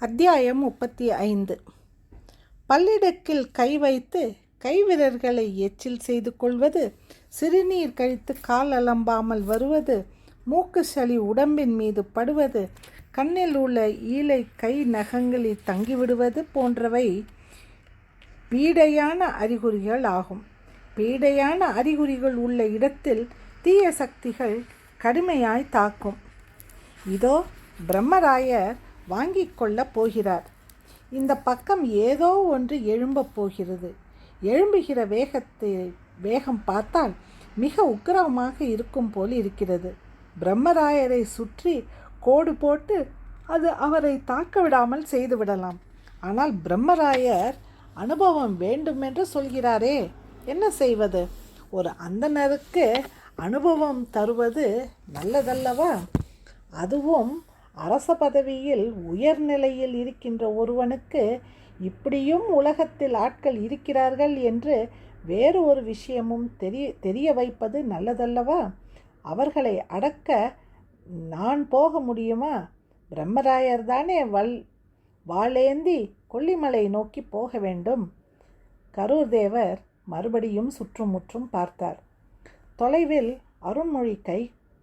அத்தியாயம் 35. பல்லிடக்கில் கை வைத்து கைவிரல்களை எச்சில் செய்து கொள்வது, சிறுநீர் கழித்து கால் அலம்பாமல் வருவது, மூக்கு சளி உடம்பின் மீது படுவது, கண்ணில் உள்ள ஈலை கை நகங்களில் தங்கிவிடுவது போன்றவை பீடையான அறிகுறிகள் ஆகும். பீடையான அறிகுறிகள் உள்ள இடத்தில் தீய சக்திகள் கடுமையாய் தாக்கும். இதோ பிரம்மராயர் வாங்கிக் கொள்ளப் போகிறார். இந்த பக்கம் ஏதோ ஒன்று எழும்பப் போகிறது. எழும்புகிற வேகம் பார்த்தால் மிக உக்கிரமாக இருக்கும் போல் இருக்கிறது. பிரம்மராயரை சுற்றி கோடு போட்டு அது அவரை தாக்க விடாமல் செய்துவிடலாம். ஆனால் பிரம்மராயர் அனுபவம் வேண்டுமென்று சொல்கிறாரே, என்ன செய்வது? ஒரு அந்தணருக்கு அனுபவம் தருவது நல்லதல்லவா? அதுவும் அரச பதவியில் உயர்நிலையில் இருக்கின்ற ஒருவனுக்கு இப்படியும் உலகத்தில் ஆட்கள் இருக்கிறார்கள் என்று வேறு ஒரு விஷயமும் தெரிய வைப்பது நல்லதல்லவா? அவர்களை அடக்க நான் போக முடியுமா? பிரம்மராயர் தானே வாளேந்தி கொல்லிமலை நோக்கி போக வேண்டும். கரூர் தேவர் மறுபடியும் சுற்றுமுற்றும் பார்த்தார். தொலைவில் அருண்மொழி கை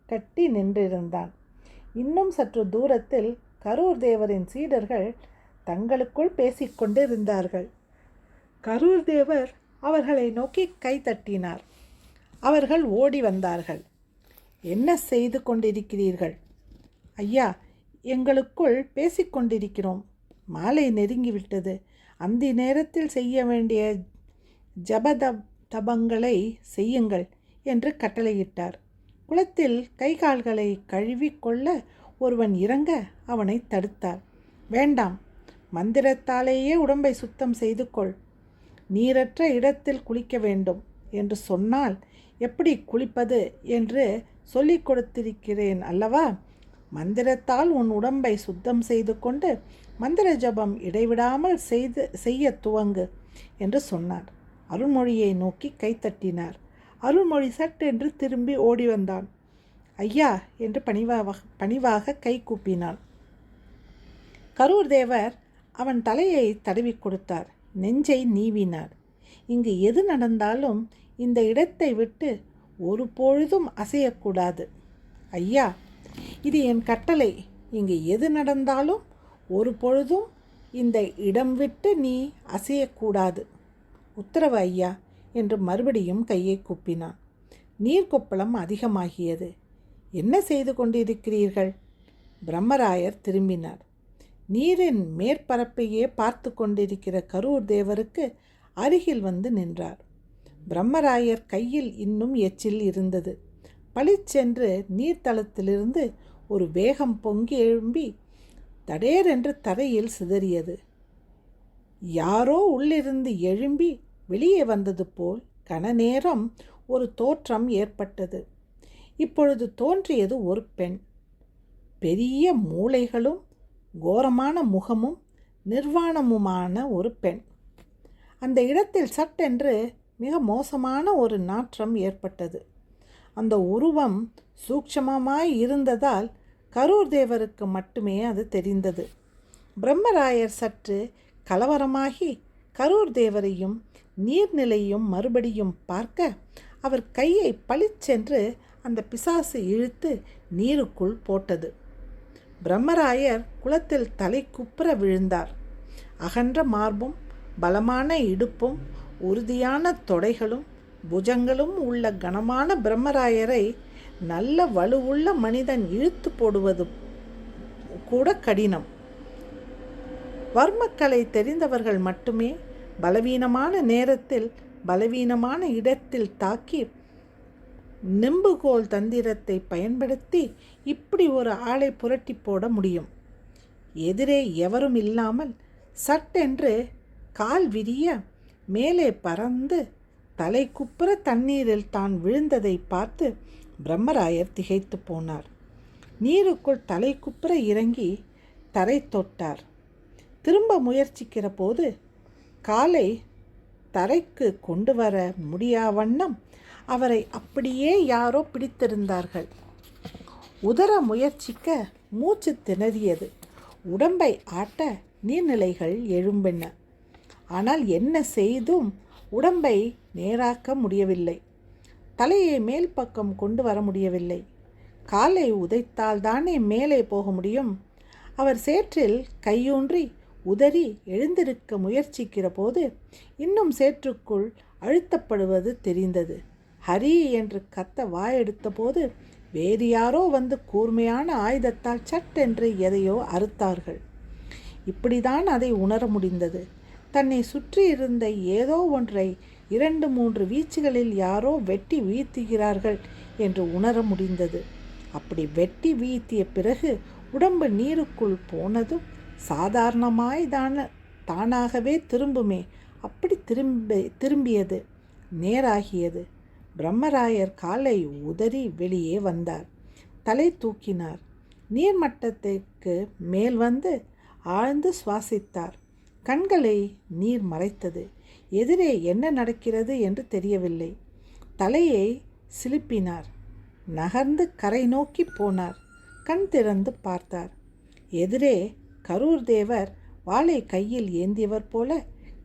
கட்டி நின்றிருந்தான். இன்னும் சற்று தூரத்தில் கரூர் தேவரின் சீடர்கள் தங்களுக்குள் பேசிக்கொண்டிருந்தார்கள். கரூர் தேவர் அவர்களை நோக்கி கை தட்டினார். அவர்கள் ஓடி வந்தார்கள். என்ன செய்து கொண்டிருக்கிறீர்கள்? ஐயா, எங்களுக்குள் பேசிக்கொண்டிருக்கிறோம். மாலை நெருங்கிவிட்டது. அந்த நேரத்தில் செய்ய வேண்டிய தபங்களை செய்யுங்கள் என்று கட்டளையிட்டார். குளத்தில் கை கால்களை கழுவி கொள்ள ஒருவன் இறங்க அவனை தடுத்தார். வேண்டாம், மந்திரத்தாலேயே உடம்பை சுத்தம் செய்து கொள். நீரற்ற இடத்தில் குளிக்க வேண்டும் என்று சொன்னால் எப்படி குளிப்பது என்று சொல்லிக் கொடுத்திருக்கிறேன் அல்லவா? மந்திரத்தால் உன் உடம்பை சுத்தம் செய்து கொண்டு மந்திர ஜபம் இடைவிடாமல் செய்ய துவங்கு என்று சொன்னார். அருண்மொழியை நோக்கி கைத்தட்டினார். அருண்மொழி சட்டென்று திரும்பி ஓடி வந்தான். ஐயா என்று பணிவாக கை கூப்பினான். கரூர் தேவர் அவன் தலையை தடவி கொடுத்தார். நெஞ்சை நீவினார். இங்கு எது நடந்தாலும் இந்த இடத்தை விட்டு ஒரு பொழுதும் அசையக்கூடாது. ஐயா, இது என் கட்டளை. இங்கு எது நடந்தாலும் ஒரு பொழுதும் இந்த இடம் விட்டு நீ அசையக்கூடாது. உத்தரவு ஐயா என்று மறுபடியும் கையை கூப்பினான். நீர்க்கொப்பளம் அதிகமாகியது. என்ன செய்து கொண்டிருக்கிறீர்கள்? பிரம்மராயர் திரும்பினார். நீரின் மேற்பரப்பையே பார்த்து கொண்டிருக்கிற கரூர் தேவருக்கு அருகில் வந்து நின்றார். பிரம்மராயர் கையில் இன்னும் எச்சில் இருந்தது. பளிச்சென்று நீர்த்தளத்திலிருந்து ஒரு வேகம் பொங்கி எழும்பி தடேரென்று தரையில் சிதறியது. யாரோ உள்ளிருந்து எழும்பி வெளியே வந்தது போல் கனநேரம் ஒரு தோற்றம் ஏற்பட்டது. இப்பொழுது தோன்றியது ஒரு பெண். பெரிய மூளைகளும் கோரமான முகமும் நிர்வாணமுமான ஒரு பெண். அந்த இடத்தில் சட்டென்று மிக மோசமான ஒரு நாற்றம் ஏற்பட்டது. அந்த உருவம் சூட்சமமாய் இருந்ததால் கரூர் தேவருக்கு மட்டுமே அது தெரிந்தது. பிரம்மராயர் சற்று கலவரமாகி கரூர் தேவரையும் நீர்நிலையும் மறுபடியும் பார்க்க அவர் கையை பளிச்சென்று அந்த பிசாசு இழுத்து நீருக்குள் போட்டது. பிரம்மராயர் குளத்தில் தலை குப்புற விழுந்தார். அகன்ற மார்பும் பலமான இடுப்பும் உறுதியான தொடைகளும் புஜங்களும் உள்ள கனமான பிரம்மராயரை நல்ல வலுவுள்ள மனிதன் இழுத்து போடுவது கூட கடினம். வர்மக்கலை தெரிந்தவர்கள் மட்டுமே பலவீனமான நேரத்தில் பலவீனமான இடத்தில் தாக்கி நெம்புகோல் தந்திரத்தை பயன்படுத்தி இப்படி ஒரு ஆளை புரட்டி போட முடியும். எதிரே எவரும் இல்லாமல் சட்டென்று கால் விரிய மேலே பறந்து தலை குப்புற தண்ணீரில் தான் விழுந்ததை பார்த்து பிரம்மராயர் திகைத்து போனார். நீருக்குள் தலை குப்புற இறங்கி தரை தொட்டார். திரும்ப முயற்சிக்கிற போது காலை தரைக்கு கொண்டு வர முடியாவண்ணம் அவரை அப்படியே யாரோ பிடித்திருந்தார்கள். உதற முயற்சிக்க மூச்சு திணறியது. உடம்பை ஆட்ட நீர்நிலைகள் எழும்பின. ஆனால் என்ன செய்தும் உடம்பை நேராக்க முடியவில்லை. தலையை மேல் பக்கம் கொண்டு வர முடியவில்லை. காலை உதைத்தால்தானே மேலே போக முடியும். அவர் சேற்றில் கையூன்றி உதறி எழுந்திருக்க முயற்சிக்கிற போது இன்னும் சேற்றுக்குள் அழுத்தப்படுவது தெரிந்தது. ஹரி என்று கத்த வாயெடுத்த போது வேறு யாரோ வந்து கூர்மையான ஆயுதத்தால் சட்டென்று எதையோ அறுத்தார்கள். இப்படிதான் அதை உணர முடிந்தது. தன்னை சுற்றி இருந்த ஏதோ ஒன்றை 2-3 வீச்சுகளில் யாரோ வெட்டி வீழ்த்துகிறார்கள் என்று உணர முடிந்தது. அப்படி வெட்டி வீழ்த்திய பிறகு உடம்பு நீருக்குள் போனதும் தானாகவே திரும்புமே, அப்படி திரும்பியது. நேராகியது. பிரம்மராயர் காலை உதறி வெளியே வந்தார். தலை தூக்கினார். நீர்மட்டத்திற்கு மேல் வந்து ஆழ்ந்து சுவாசித்தார். கண்களை நீர் மறைத்தது. எதிரே என்ன நடக்கிறது என்று தெரியவில்லை. தலையை சிலுப்பினார். நகர்ந்து கரை நோக்கி போனார். கண் திறந்து பார்த்தார். எதிரே கரூர் தேவர் வாளை கையில் ஏந்தியவர் போல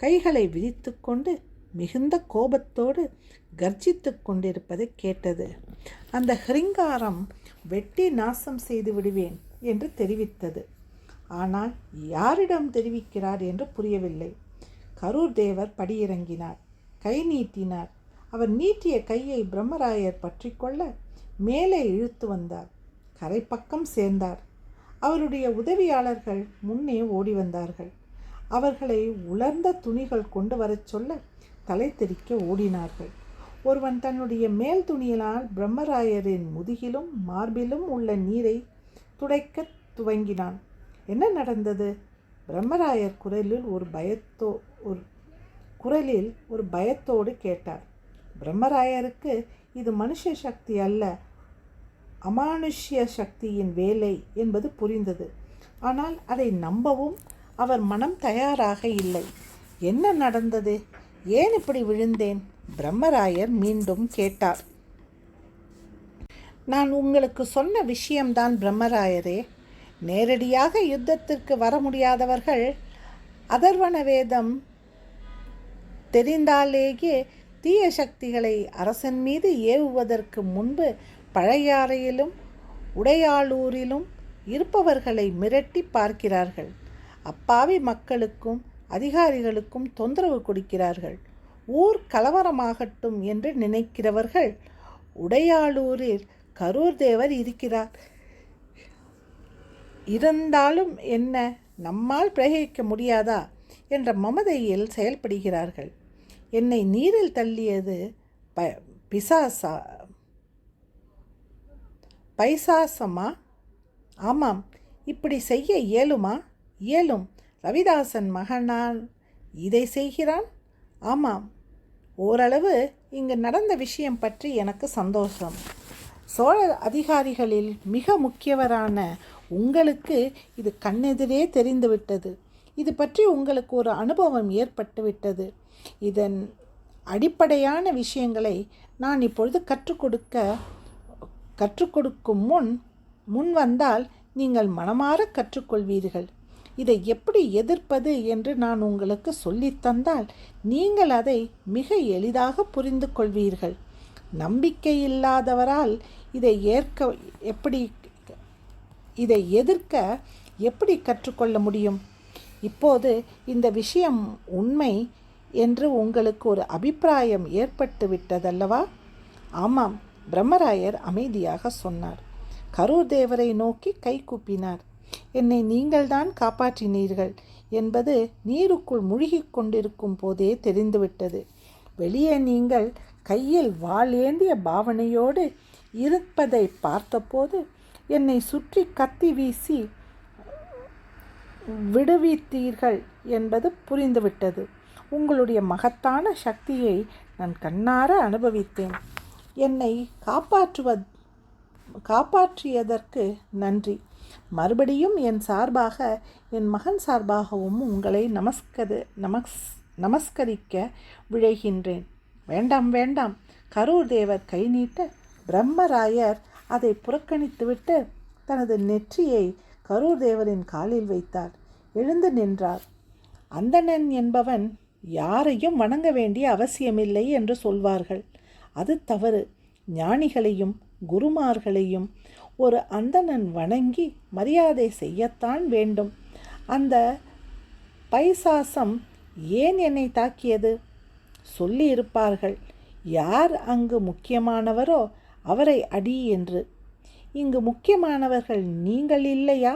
கைகளை விரித்து கொண்டு மிகுந்த கோபத்தோடு கர்ஜித்து கொண்டிருப்பதை கேட்டது. அந்த ஹிருங்காரம் வெட்டி நாசம் செய்து விடுவேன் என்று தெரிவித்தது. ஆனால் யாரிடம் தெரிவிக்கிறார் என்று புரியவில்லை. கரூர் தேவர் படியிறங்கினார். கை நீட்டினார். அவர் நீட்டிய கையை பிரம்மராயர் பற்றி கொள்ள மேலே இழுத்து வந்தார். கரை பக்கம் சேர்ந்தார். அவருடைய உதவியாளர்கள் முன்னே ஓடி வந்தார்கள். அவர்களை உலர்ந்த துணிகள் கொண்டு வரச் சொல்ல தலை தெறிக்க ஓடினார்கள். ஒருவன் தன்னுடைய மேல் துணியினால் பிரம்மராயரின் முதுகிலும் மார்பிலும் உள்ள நீரை துடைக்க துவங்கினான். என்ன நடந்தது? பிரம்மராயர் குரலில் ஒரு பயத்தோடு கேட்டார். பிரம்மராயருக்கு இது மனுஷ சக்தி அல்ல, அமானுஷ்ய சக்தியின் வேலை என்பது புரிந்தது. ஆனால் அதை நம்பவும் அவர் மனம் தயாராக இல்லை. என்ன நடந்தது? ஏன் இப்படி விழுந்தேன்? பிரம்மராயர் மீண்டும் கேட்டார். நான் உங்களுக்கு சொன்ன விஷயம்தான் பிரம்மராயரே. நேரடியாக யுத்தத்திற்கு வர முடியாதவர்கள் அதர்வண வேதம் தெரிந்தாலேயே தீய சக்திகளை அரசன் மீது ஏவுவதற்கு முன்பு பழையாறையிலும் உடையாளூரிலும் இருப்பவர்களை மிரட்டி பார்க்கிறார்கள். அப்பாவி மக்களுக்கும் அதிகாரிகளுக்கும் தொந்தரவு கொடுக்கிறார்கள். ஊர் கலவரமாகட்டும் என்று நினைக்கிறவர்கள் உடையாளூரில் கரூர் தேவர் இருக்கிறார். இருந்தாலும் என்ன, நம்மால் பிரயோகிக்க முடியாதா என்ற மமதையில் செயல்படுகிறார்கள். என்னை நீரில் தள்ளியது பைசாசமா? ஆமாம். இப்படி செய்ய இயலுமா? இயலும். ரவிதாசன் மகனான் இதை செய்கிறான். ஆமாம். ஓரளவு இங்கு நடந்த விஷயம் பற்றி எனக்கு சந்தோஷம். சோழ அதிகாரிகளில் மிக முக்கியவரான உங்களுக்கு இது கண்ணெதிரே தெரிந்துவிட்டது. இது பற்றி உங்களுக்கு ஒரு அனுபவம் ஏற்பட்டுவிட்டது. இதன் அடிப்படையான விஷயங்களை நான் இப்பொழுது கற்றுக்கொடுக்கும் முன் வந்தால் நீங்கள் மனமாற கற்றுக்கொள்வீர்கள். இதை எப்படி எதிர்ப்பது என்று நான் உங்களுக்கு சொல்லித்தந்தால் நீங்கள் அதை மிக எளிதாக புரிந்து கொள்வீர்கள். நம்பிக்கை இல்லாதவரால் இதை எதிர்க்க எப்படி கற்றுக்கொள்ள முடியும்? இப்போது இந்த விஷயம் உண்மை என்று உங்களுக்கு ஒரு அபிப்பிராயம் ஏற்பட்டு விட்டதல்லவா? ஆமாம், பிரம்மராயர் அமைதியாக சொன்னார். கரூர் தேவரை நோக்கி கை கூப்பினார். என்னை நீங்கள்தான் காப்பாற்றினீர்கள் என்பது நீருக்குள் முழுகிக் கொண்டிருக்கும் போதே தெரிந்துவிட்டது. வெளியே நீங்கள் கையில் வாள் ஏந்திய பாவனையோடு இருப்பதை பார்த்தபோது என்னை சுற்றி கத்தி வீசி விடுவித்தீர்கள் என்பது புரிந்துவிட்டது. உங்களுடைய மகத்தான சக்தியை நான் கண்ணார அனுபவித்தேன். என்னை காப்பாற்றியதற்கு நன்றி. மறுபடியும் என் சார்பாக, என் மகன் சார்பாகவும் உங்களை நமஸ்கரிக்க விழைகின்றேன். வேண்டாம் வேண்டாம். கரூர் தேவர் கை நீட்ட பிரம்மராயர் அதை புறக்கணித்துவிட்டு தனது நெற்றியை கரூர் தேவரின் காலில் வைத்தார். எழுந்து நின்றார். அந்தணன் என்பவன் யாரையும் வணங்க வேண்டிய அவசியமில்லை என்று சொல்வார்கள். அது தவறு. ஞானிகளையும் குருமார்களையும் ஒரு அந்தணன் வணங்கி மரியாதை செய்யத்தான் வேண்டும். அந்த பைசாசம் ஏன் என்னை தாக்கியது? சொல்லி இருப்பார்கள், யார் அங்கு முக்கியமானவரோ அவரை அடி என்று. இங்கு முக்கியமானவர்கள் நீங்கள் இல்லையா?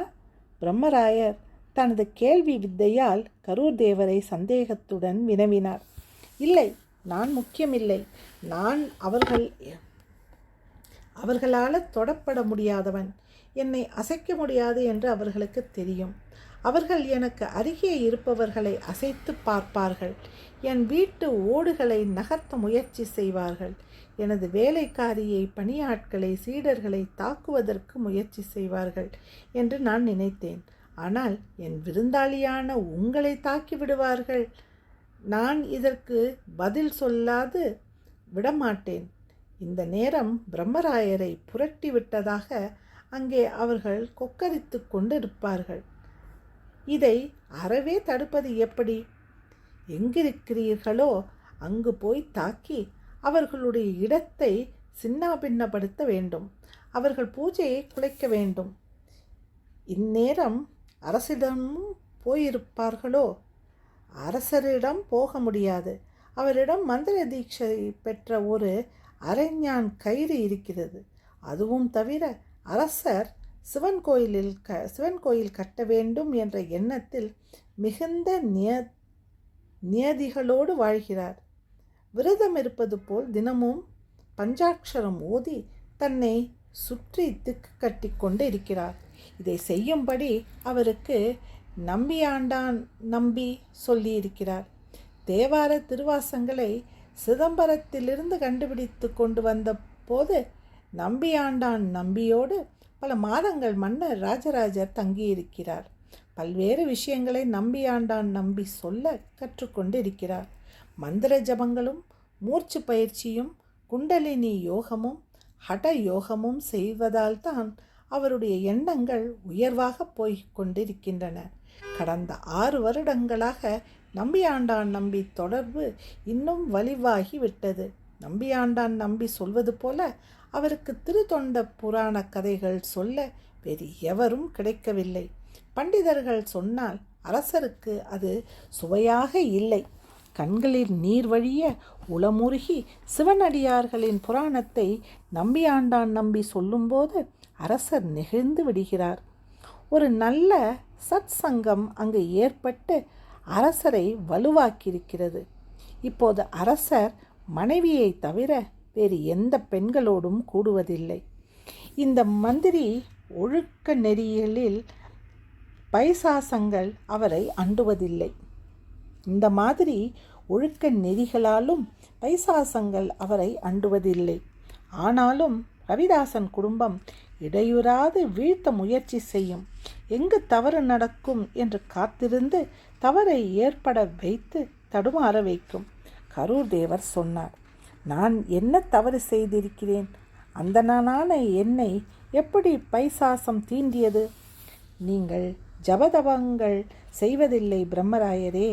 பிரம்மராயர் தனது கேள்வி வித்தையால் கரூர் தேவரை சந்தேகத்துடன் வினவினார். இல்லை, நான் முக்கியமில்லை. நான் அவர்களால் தொடப்பட முடியாதவன். என்னை அசைக்க முடியாது என்று அவர்களுக்கு தெரியும். அவர்கள் எனக்கு அருகே இருப்பவர்களை அசைத்து பார்ப்பார்கள். என் வீட்டு ஓடுகளை நகர்த்த முயற்சி செய்வார்கள். எனது வேலைக்காரியை, பணியாட்களை, சீடர்களை தாக்குவதற்கு முயற்சி செய்வார்கள் என்று நான் நினைத்தேன். ஆனால் என் விருந்தாளியான உங்களை தாக்கி விடுவார்கள். நான் இதற்கு பதில் சொல்லாது விடமாட்டேன். இந்த நேரம் பிரம்மராயரை புரட்டி விட்டதாக அங்கே அவர்கள் கொக்கரித்து கொண்டு இருப்பார்கள். இதை அறவே தடுப்பது எப்படி? எங்கிருக்கிறீர்களோ அங்கு போய் தாக்கி அவர்களுடைய இடத்தை சின்னாபின்னப்படுத்த வேண்டும். அவர்கள் பூஜையை குலைக்க வேண்டும். இந்நேரம் அரசிடமும் போயிருப்பார்களோ? அரசரிடம் போக முடியாது. அவரிடம் மந்திர தீட்சை பெற்ற ஒரு அரைஞான் கயிறு இருக்கிறது. அதுவும் தவிர அரசர் சிவன் கோயில் கட்ட வேண்டும் என்ற எண்ணத்தில் மிகுந்த நியதிகளோடு வாழ்கிறார். விரதம் இருப்பது போல் தினமும் பஞ்சாட்சரம் ஓதி தன்னை சுற்றி திக்கு கட்டி கொண்டு இருக்கிறார். இதை செய்யும்படி அவருக்கு நம்பியாண்டான் நம்பி சொல்லியிருக்கிறார். தேவார திருவாசங்களை சிதம்பரத்திலிருந்து கண்டுபிடித்து கொண்டு வந்த போது நம்பியாண்டான் நம்பியோடு பல மாதங்கள் மன்னர் ராஜராஜர் தங்கியிருக்கிறார். பல்வேறு விஷயங்களை நம்பியாண்டான் நம்பி சொல்ல கற்றுக்கொண்டு இருக்கிறார். மந்திர ஜபங்களும் மூர்ச்சு பயிற்சியும் குண்டலினி யோகமும் ஹட யோகமும் செய்வதால் தான் அவருடைய எண்ணங்கள் உயர்வாக போய் கொண்டிருக்கின்றன. கடந்த 6 வருடங்களாக நம்பியாண்டான் நம்பி தொடர்பு இன்னும் வலிவாகி விட்டது. நம்பியாண்டான் நம்பி சொல்வது போல அவருக்கு திருத்தொண்ட புராண கதைகள் சொல்ல வேறு எவரும் கிடைக்கவில்லை. பண்டிதர்கள் சொன்னால் அரசருக்கு அது சுவையாக இல்லை. கண்களில் நீர் வழிய உளமுருகி சிவனடியார்களின் புராணத்தை நம்பியாண்டான் நம்பி சொல்லும்போது அரசர் நெகிழ்ந்து விடுகிறார். ஒரு நல்ல சத் சங்கம் அங்கு ஏற்பட்டு அரசரை வலுவாக்கியிருக்கிறது. இப்போது அரசர் மனைவியை தவிர வேறு எந்த பெண்களோடும் கூடுவதில்லை. இந்த மந்திரி ஒழுக்க நெறிகளில் பைசாசங்கள் அவரை அண்டுவதில்லை. இந்த மாதிரி ஒழுக்க நெறிகளாலும் பைசாசங்கள் அவரை அண்டுவதில்லை. ஆனாலும் ரவிதாசன் குடும்பம் இடையூறாது வீழ்த்த முயற்சி செய்யும். எங்கு தவறு நடக்கும் என்று காத்திருந்து தவறை ஏற்பட வைத்து தடுமாற வைக்கும். கரூர் தேவர் சொன்னார், நான் என்ன தவறு செய்திருக்கிறேன்? அந்தணனான என்னை எப்படி பைசாசம் தீண்டியது? நீங்கள் ஜபதபங்கள் செய்வதில்லை பிரம்மராயரே.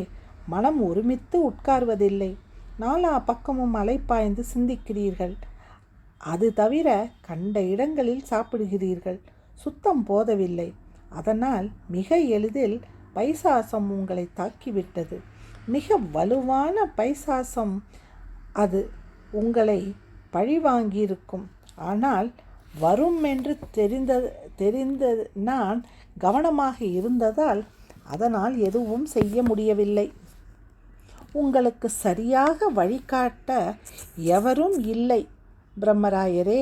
மனம் ஒருமித்து உட்கார்வதில்லை. நாலா பக்கமும் அலைப்பாய்ந்து சிந்திக்கிறீர்கள். அது தவிர கண்ட இடங்களில் சாப்பிடுகிறீர்கள். சுத்தம் போதவில்லை. அதனால் மிக எளிதில் பைசாசம் உங்களை தாக்கிவிட்டது. மிக வலுவான பைசாசம் அது. உங்களை பழிவாங்கியிருக்கும். ஆனால் வரும் என்று தெரிந்த நான் கவனமாக இருந்ததால் அதனால் எதுவும் செய்ய முடியவில்லை. உங்களுக்கு சரியாக வழிகாட்ட எவரும் இல்லை பிரம்மராயரே.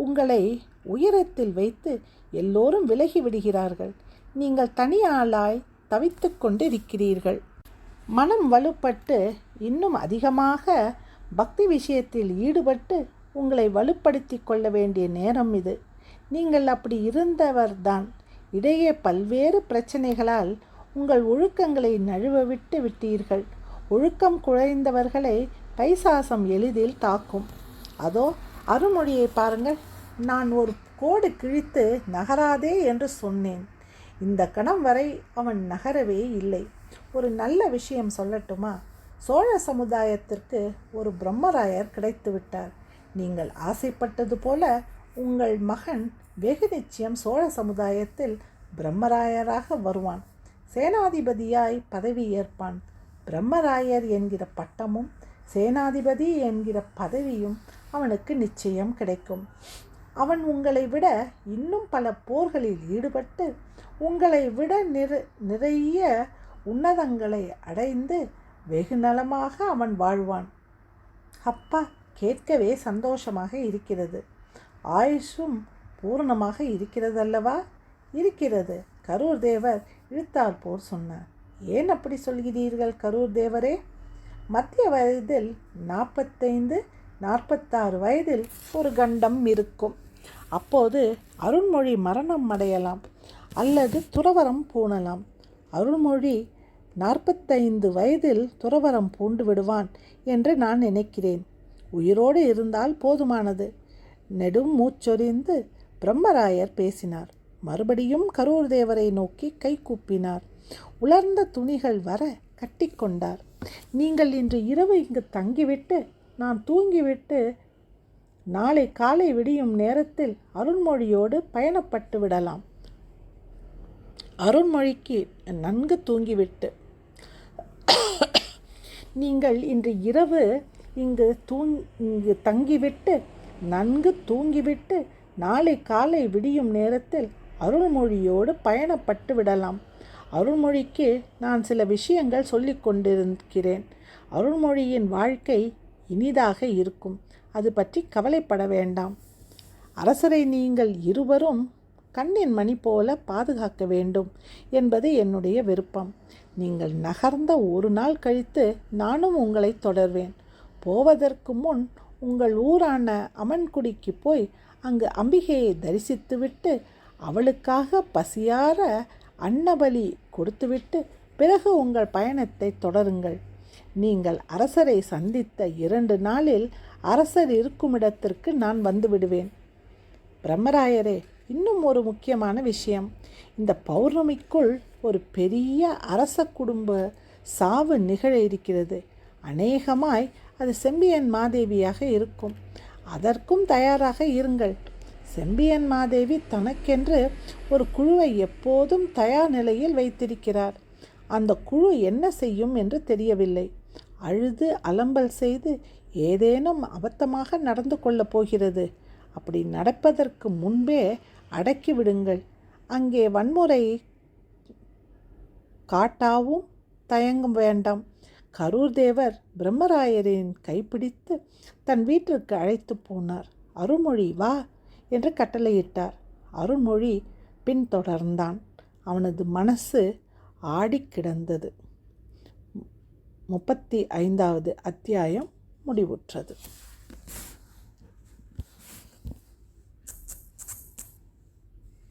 உங்களை உயரத்தில் வைத்து எல்லோரும் விலகி விடுகிறார்கள். நீங்கள் தனியாளாய் தவித்து கொண்டிருக்கிறீர்கள். மனம் வலுப்பட்டு இன்னும் அதிகமாக பக்தி விஷயத்தில் ஈடுபட்டு உங்களை வலுப்படுத்தி கொள்ள வேண்டிய நேரம் இது. நீங்கள் அப்படி இருந்தவர்தான். இடையே பல்வேறு பிரச்சனைகளால் உங்கள் ஒழுக்கங்களை நழுவ விட்டு விட்டீர்கள். ஒழுக்கம் குறைந்தவர்களை பைசாசம் எளிதில் தாக்கும். அதோ அருள்மொழியை பாருங்கள். நான் ஒரு கோடு கிழித்து நகராதே என்று சொன்னேன். இந்த கணம் வரை அவன் நகரவே இல்லை. ஒரு நல்ல விஷயம் சொல்லட்டுமா? சோழ சமுதாயத்திற்கு ஒரு பிரம்மராயர் கிடைத்து விட்டார். நீங்கள் ஆசைப்பட்டது போல உங்கள் மகன் வெகு நிச்சயம் சோழ சமுதாயத்தில் பிரம்மராயராக வருவான். சேனாதிபதியாய் பதவி ஏற்பான். பிரம்மராயர் என்கிற பட்டமும் சேனாதிபதி என்கிற பதவியும் அவனுக்கு நிச்சயம் கிடைக்கும். அவன் உங்களை விட இன்னும் பல போர்களில் ஈடுபட்டு உங்களை விட நிறைய உன்னதங்களை அடைந்து வெகு நலமாக அவன் வாழ்வான். அப்பா, கேட்கவே சந்தோஷமாக இருக்கிறது. ஆயுஷும் பூர்ணமாக இருக்கிறதல்லவா? இருக்கிறது, கரூர் தேவர் இழுத்தார் போர் சொன்னார். ஏன் அப்படி சொல்கிறீர்கள் கரூர் தேவரே? மத்திய வயதில் 45-46 வயதில் ஒரு கண்டம் இருக்கும். அப்போது அருண்மொழி மரணம் அடையலாம் அல்லது துறவரம் பூணலாம். அருண்மொழி 45 வயதில் துறவரம் பூண்டு விடுவான் என்று நான் நினைக்கிறேன். உயிரோடு இருந்தால் போதுமானது. நெடும் மூச்சொறிந்து பிரம்மராயர் பேசினார். மறுபடியும் கரூர் தேவரை நோக்கி கை கூப்பினார். உலர்ந்த துணிகள் வர கட்டிக்கொண்டார். நீங்கள் இன்று இரவு இங்கு தங்கிவிட்டு நான் தூங்கிவிட்டு நாளை காலை விடியும் நேரத்தில் அருண்மொழியோடு பயணப்பட்டு விடலாம். அருண்மொழிக்கு நன்கு தூங்கிவிட்டு நீங்கள் இன்று இரவு இங்கு தங்கிவிட்டு நன்கு தூங்கிவிட்டு நாளை காலை விடியும் நேரத்தில் அருள்மொழியோடு பயணப்பட்டு விடலாம். அருள்மொழிக்கு நான் சில விஷயங்கள் சொல்லிக் கொண்டிருக்கிறேன். அருள்மொழியின் வாழ்க்கை இனிதாக இருக்கும். அது பற்றி கவலைப்பட வேண்டாம். அரசரை நீங்கள் இருவரும் கண்ணின் மணி போல பாதுகாக்க வேண்டும் என்பது என்னுடைய விருப்பம். நீங்கள் நகர்ந்த ஒரு நாள் கழித்து நானும் உங்களை தொடர்வேன். போவதற்கு முன் உங்கள் ஊரான அமன்குடிக்கு போய் அங்கு அம்பிகையை தரிசித்துவிட்டு அவளுக்காக பசியார அன்னபலி கொடுத்துவிட்டு பிறகு உங்கள் பயணத்தை தொடருங்கள். நீங்கள் அரசரை சந்தித்த 2 நாளில் அரசர் இருக்குமிடத்திற்கு நான் வந்து விடுவேன். பிரம்மராயரே, இன்னும் ஒரு முக்கியமான விஷயம். இந்த பௌர்ணமிக்குள் ஒரு பெரிய அரச குடும்ப சாவு நிகழ இருக்கிறது. அநேகமாய் அது செம்பியன் மாதேவியாக இருக்கும். அதற்கும் தயாராக இருங்கள். செம்பியன் மாதேவி தனக்கென்று ஒரு குழுவை எப்போதும் தயார் நிலையில் வைத்திருக்கிறார். அந்த குழு என்ன செய்யும் என்று தெரியவில்லை. அழுது அலம்பல் செய்து ஏதேனும் அபத்தமாக நடந்து கொள்ளப் போகிறது. அப்படி நடப்பதற்கு முன்பே அடக்கி விடுங்கள். அங்கே வன்முறை காட்டாவும் தயங்க வேண்டாம். கரூர் தேவர் பிரம்மராயரின் கைப்பிடித்து தன் வீட்டிற்கு அழைத்து போனார். அருள்மொழி வா என்று கட்டளையிட்டார். அருள்மொழி பின்தொடர்ந்தான். அவனது மனசு ஆடி கிடந்தது. 35வது அத்தியாயம் முடிவுற்றது.